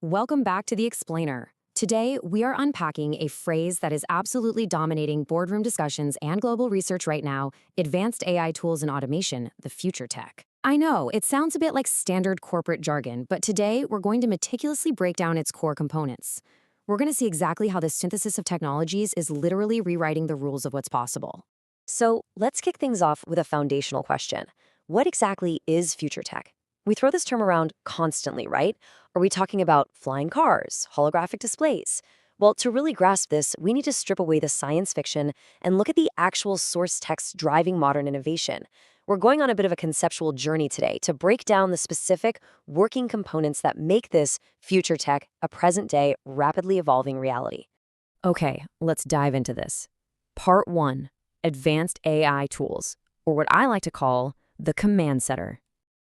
Welcome back to The Explainer. Today, we are unpacking a phrase that is absolutely dominating boardroom discussions and global research right now: advanced AI tools and automation, the future tech. I know, it sounds a bit like standard corporate jargon, but today we're going to meticulously break down its core components. We're going to see exactly how this synthesis of technologies is literally rewriting the rules of what's possible. So let's kick things off with a foundational question. What exactly is future tech? We throw this term around constantly, right? Are we talking about flying cars, holographic displays? Well, to really grasp this, we need to strip away the science fiction and look at the actual source text driving modern innovation. We're going on a bit of a conceptual journey today to break down the specific working components that make this future tech a present-day, rapidly evolving reality. Okay, let's dive into this. Part 1: Advanced AI tools, or what I like to call the command setter.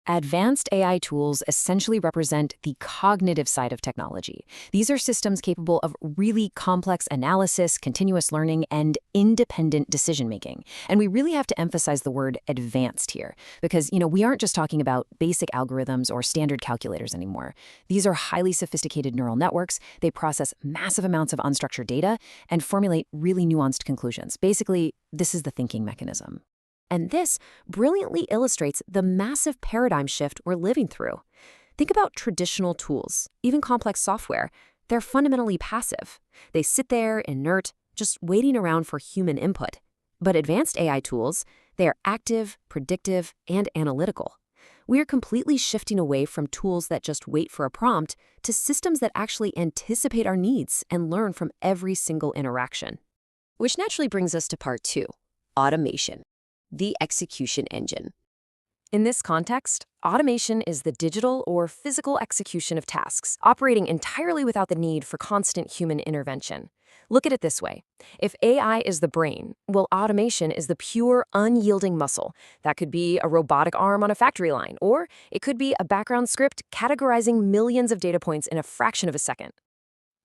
Advanced AI tools essentially represent the cognitive side of technology. These are systems capable of really complex analysis, continuous learning, and independent decision-making. And we really have to emphasize the word advanced here because, we aren't just talking about basic algorithms or standard calculators anymore. These are highly sophisticated neural networks. They process massive amounts of unstructured data and formulate really nuanced conclusions. Basically, this is the thinking mechanism. And this brilliantly illustrates the massive paradigm shift we're living through. Think about traditional tools, even complex software. They're fundamentally passive. They sit there inert, just waiting around for human input. But advanced AI tools, they are active, predictive, and analytical. We are completely shifting away from tools that just wait for a prompt to systems that actually anticipate our needs and learn from every single interaction. Which naturally brings us to part 2, automation, the execution engine. In this context, automation is the digital or physical execution of tasks, operating entirely without the need for constant human intervention. Look at it this way. If AI is the brain, well, automation is the pure, unyielding muscle. That could be a robotic arm on a factory line, or it could be a background script categorizing millions of data points in a fraction of a second.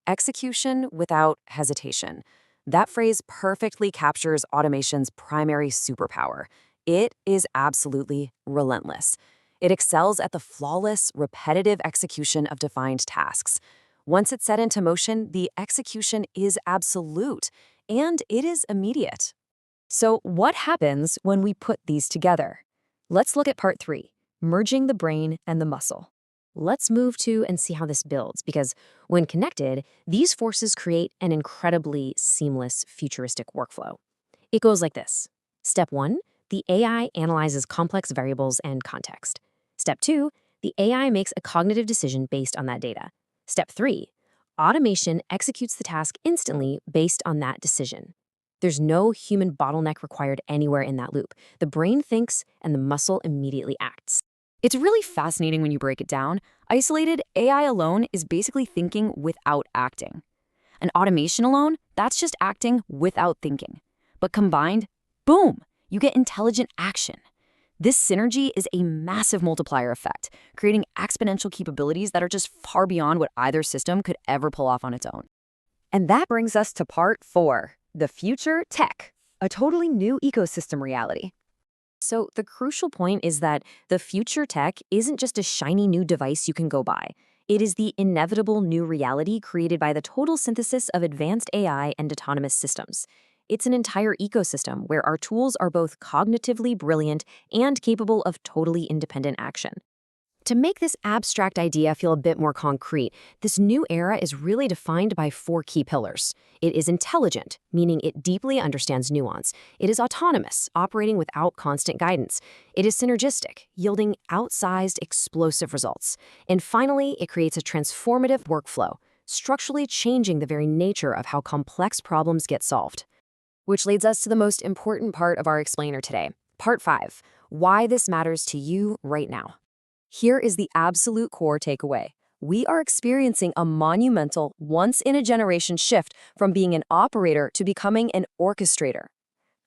Execution without hesitation. That phrase perfectly captures automation's primary superpower. It is absolutely relentless. It excels at the flawless, repetitive execution of defined tasks. Once it's set into motion, the execution is absolute, and it is immediate. So what happens when we put these together? Let's look at part 3, merging the brain and the muscle. Let's move to and see how this builds, because when connected, these forces create an incredibly seamless, futuristic workflow. It goes like this. Step 1, the AI analyzes complex variables and context. Step 2, the AI makes a cognitive decision based on that data. Step 3, automation executes the task instantly based on that decision. There's no human bottleneck required anywhere in that loop. The brain thinks and the muscle immediately acts. It's really fascinating when you break it down. Isolated, AI alone is basically thinking without acting. And automation alone, that's just acting without thinking. But combined, boom, you get intelligent action. This synergy is a massive multiplier effect, creating exponential capabilities that are just far beyond what either system could ever pull off on its own. And that brings us to part 4, the future tech, a totally new ecosystem reality. So the crucial point is that the future tech isn't just a shiny new device you can go buy. It is the inevitable new reality created by the total synthesis of advanced AI and autonomous systems. It's an entire ecosystem where our tools are both cognitively brilliant and capable of totally independent action. To make this abstract idea feel a bit more concrete, this new era is really defined by 4 key pillars. It is intelligent, meaning it deeply understands nuance. It is autonomous, operating without constant guidance. It is synergistic, yielding outsized, explosive results. And finally, it creates a transformative workflow, structurally changing the very nature of how complex problems get solved. Which leads us to the most important part of our explainer today, part 5, why this matters to you right now. Here is the absolute core takeaway. We are experiencing a monumental, once-in-a-generation shift from being an operator to becoming an orchestrator.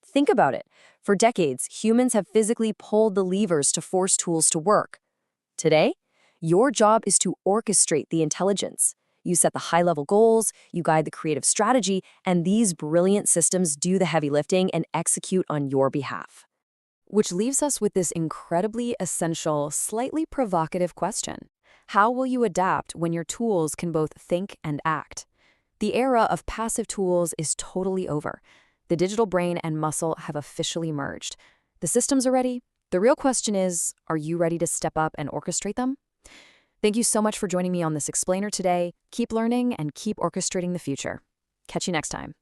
Think about it. For decades, humans have physically pulled the levers to force tools to work. Today, your job is to orchestrate the intelligence. You set the high-level goals, you guide the creative strategy, and these brilliant systems do the heavy lifting and execute on your behalf. Which leaves us with this incredibly essential, slightly provocative question. How will you adapt when your tools can both think and act? The era of passive tools is totally over. The digital brain and muscle have officially merged. The systems are ready. The real question is, are you ready to step up and orchestrate them? Thank you so much for joining me on this explainer today. Keep learning and keep orchestrating the future. Catch you next time.